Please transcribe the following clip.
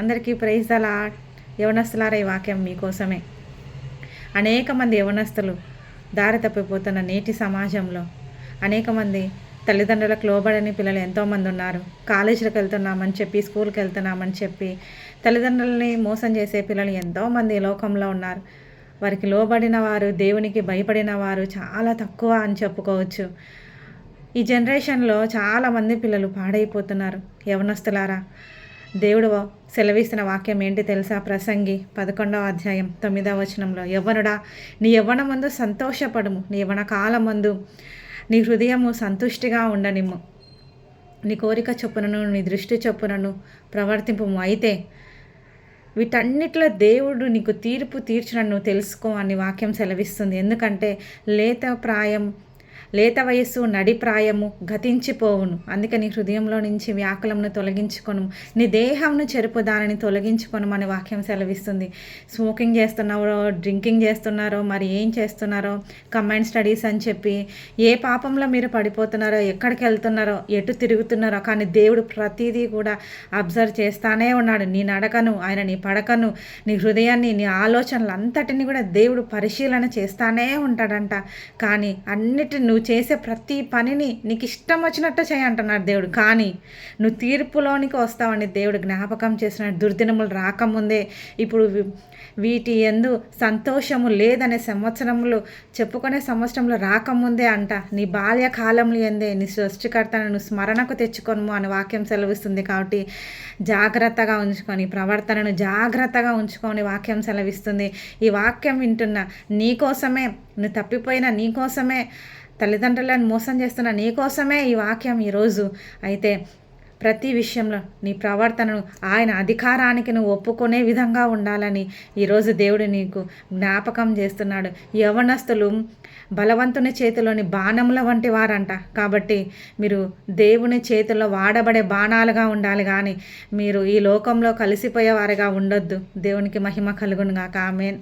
అందరికీ praise the lord. యవనస్తులారా, ఈ వాక్యం మీకోసమే. అనేక మంది యవనస్తులు దారి తప్పిపోతున్న నేటి సమాజంలో అనేక మంది తల్లిదండ్రులకు లోబడని పిల్లలు ఎంతోమంది ఉన్నారు. కాలేజీలకు వెళ్తున్నామని చెప్పి, స్కూల్కి వెళ్తున్నామని చెప్పి తల్లిదండ్రులని మోసం చేసే పిల్లలు ఎంతోమంది ఈ లోకంలో ఉన్నారు. వారికి లోబడిన వారు, దేవునికి భయపడిన వారు చాలా తక్కువ అని చెప్పుకోవచ్చు. ఈ జనరేషన్లో చాలామంది పిల్లలు పాడైపోతున్నారు. యవనస్తులారా, దేవుడు సెలవిస్తున్న వాక్యం ఏంటి తెలుసా? ప్రసంగి 11వ అధ్యాయం 9వ వచనంలో, యవ్వనుడా, నీ యవ్వన ముందు సంతోషపడము, నీ యవ్వన కాలం ముందు నీ హృదయము సంతుష్టిగా ఉండనిమ్ము, నీ కోరిక చొప్పునను నీ దృష్టి చొప్పునను ప్రవర్తింపు. అయితే వీటన్నిటిలో దేవుడు నీకు తీర్పు తీర్చునని నువ్వు తెలుసుకో అని వాక్యం సెలవిస్తుంది. ఎందుకంటే లేత వయస్సు నడిప్రాయము గతించిపోవును. అందుకే నీ హృదయంలో నుంచి వ్యాకులమును తొలగించుకొను, నీ దేహంను చెరుపు దానిని తొలగించుకొను అని వాక్యం సెలవిస్తుంది. స్మోకింగ్ చేస్తున్నారో, డ్రింకింగ్ చేస్తున్నారో, మరి ఏం చేస్తున్నారో, కంబైన్డ్ స్టడీస్ అని చెప్పి ఏ పాపంలో మీరు పడిపోతున్నారో, ఎక్కడికి వెళ్తున్నారో, ఎటు తిరుగుతున్నారో, కానీ దేవుడు ప్రతిదీ కూడా అబ్జర్వ్ చేస్తానే ఉన్నాడు. నీ నడకను, ఆయన నీ పడకను, నీ హృదయాన్ని, నీ ఆలోచనలు అంతటిని కూడా దేవుడు పరిశీలన చేస్తానే ఉంటాడంట. కానీ అన్నిటిని నువ్వు చేసే ప్రతి పనిని నీకు ఇష్టం వచ్చినట్టు చేయంటున్నాడు దేవుడు. కానీ నువ్వు తీర్పులోనికి వస్తావని దేవుడు జ్ఞాపకం చేస్తున్నాడు. దుర్దినములు రాకముందే, ఇప్పుడు వీటి యందు సంతోషము లేదనే సంవత్సరములు చెప్పుకునే సంవత్సరంలో రాకముందే అంట, నీ బాల్యకాలంలో ఎందే నీ సృష్టికర్తను నువ్వు స్మరణకు తెచ్చుకొను అని వాక్యం సెలవిస్తుంది. కాబట్టి జాగ్రత్తగా ఉంచుకొని, ప్రవర్తనను జాగ్రత్తగా ఉంచుకొని వాక్యం సెలవిస్తుంది. ఈ వాక్యం వింటున్న నీకోసమే, నువ్వు తప్పిపోయిన నీకోసమే, తల్లిదండ్రులను మోసం చేస్తున్న నీకోసమే ఈ వాక్యం ఈరోజు. అయితే ప్రతి విషయంలో నీ ప్రవర్తనను ఆయన అధికారానికి నువ్వు ఒప్పుకునే విధంగా ఉండాలని ఈరోజు దేవుడు నీకు జ్ఞాపకం చేస్తున్నాడు. యవనస్తులు బలవంతుని చేతిలోని బాణముల వంటి వారంట. కాబట్టి మీరు దేవుని చేతిలో వాడబడే బాణాలుగా ఉండాలి, కానీ మీరు ఈ లోకంలో కలిసిపోయేవారుగా ఉండొద్దు. దేవునికి మహిమ కలుగునుగాక. ఆమేన్.